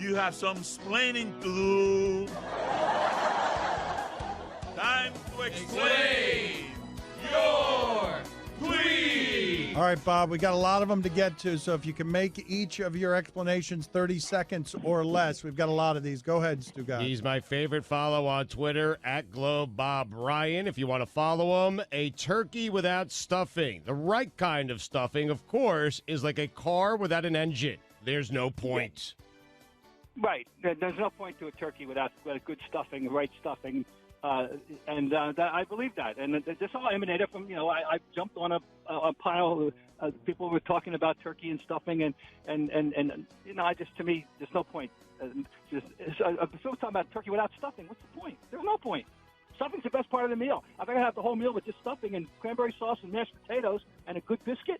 you have some splaining to do. Time to explain your tweet. All right, Bob, we got a lot of them to get to, so if you can make each of your explanations 30 seconds or less, we've got a lot of these. Go ahead, Stu. He's my favorite follow on Twitter, @GlobeBobRyan. If you want to follow him, a turkey without stuffing. The right kind of stuffing, of course, is like a car without an engine. There's no point. Right. There's no point to a turkey without good stuffing, the right stuffing. I believe that. And this all emanated from, I jumped on a pile of people were talking about turkey and stuffing, and to me, there's no point. Talking about turkey without stuffing, what's the point? There's no point. Stuffing's the best part of the meal. If I gotta have the whole meal with just stuffing and cranberry sauce and mashed potatoes and a good biscuit,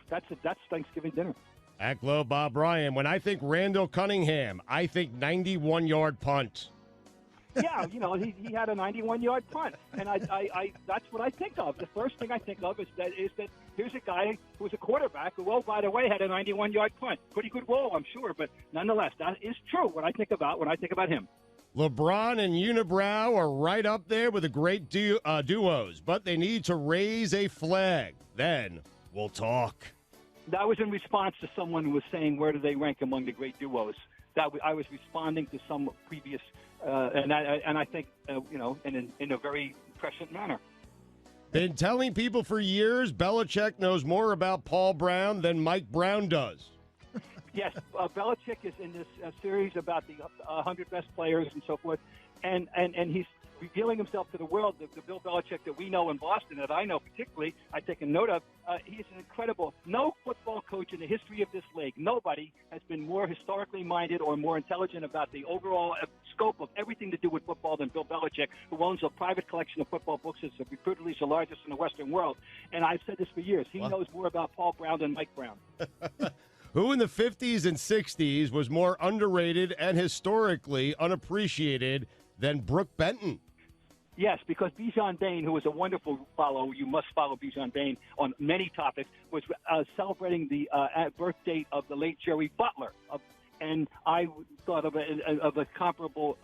that's Thanksgiving dinner. @GlobeBobRyan. When I think Randall Cunningham, I think 91-yard punt. Yeah, he had a 91-yard punt, and I that's what I think of. The first thing I think of is that here's a guy who was a quarterback who, by the way, had a 91-yard punt. Pretty good roll, I'm sure, but nonetheless, that is true when I think about him. LeBron and Unibrow are right up there with the great duos, but they need to raise a flag. Then we'll talk. That was in response to someone who was saying, where do they rank among the great duos? I was responding to some previous, and I think, in a very prescient manner. Been telling people for years Belichick knows more about Paul Brown than Mike Brown does. Yes, Belichick is in this series about the 100 best players and so forth, and he's revealing himself to the world, the Bill Belichick that we know in Boston, that I know particularly, I take a note of. He's an incredible, no football coach in the history of this league, nobody has been more historically minded or more intelligent about the overall scope of everything to do with football than Bill Belichick, who owns a private collection of football books. It's reputedly the largest in the Western world. And I've said this for years. He knows more about Paul Brown than Mike Brown. Who in the 50s and 60s was more underrated and historically unappreciated than Brooke Benton? Yes, because Bijan Bain, who is a wonderful follow, you must follow Bijan Bain on many topics, was celebrating the birth date of the late Jerry Butler. And I thought of a comparable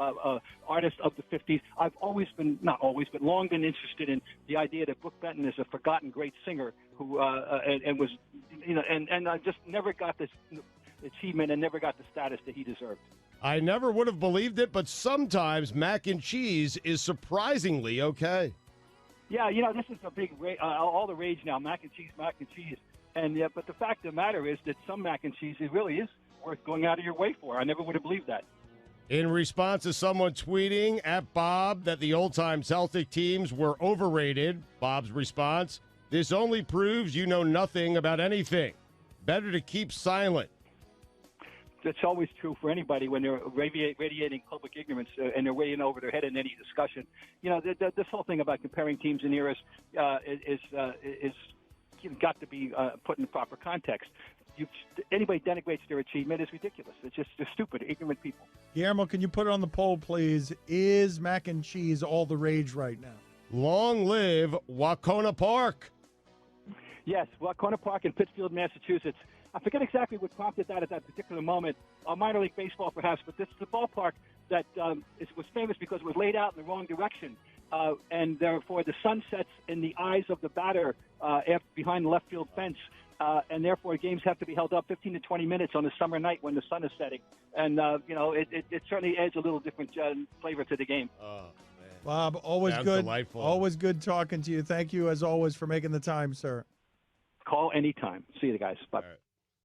artist of the 50s. I've always been, not always, but long been interested in the idea that Brooke Benton is a forgotten great singer who and was, and I just never got this achievement and never got the status that he deserved. I never would have believed it, but sometimes mac and cheese is surprisingly okay. Yeah, this is a big all the rage now, mac and cheese. And but the fact of the matter is that some mac and cheese, it really is worth going out of your way for. I never would have believed that. In response to someone tweeting at Bob that the old-time Celtic teams were overrated, Bob's response, "This only proves you know nothing about anything. Better to keep silent." That's always true for anybody when they're radiating public ignorance and they're way in over their head in any discussion. This whole thing about comparing teams and eras is got to be put in the proper context. Anybody denigrates their achievement is ridiculous. They're stupid, ignorant people. Guillermo, can you put it on the poll, please? Is mac and cheese all the rage right now? Long live Wacona Park. Yes, Wacona Park in Pittsfield, Massachusetts. I forget exactly what prompted that at that particular moment. Minor league baseball, perhaps, but this is a ballpark that was famous because it was laid out in the wrong direction. And therefore, the sun sets in the eyes of the batter behind the left field fence. And therefore, games have to be held up 15 to 20 minutes on a summer night when the sun is setting. And, it certainly adds a little different flavor to the game. Oh, man. Bob, always Sounds good. Delightful. Always good talking to you. Thank you, as always, for making the time, sir. Call anytime. See you guys. Bye.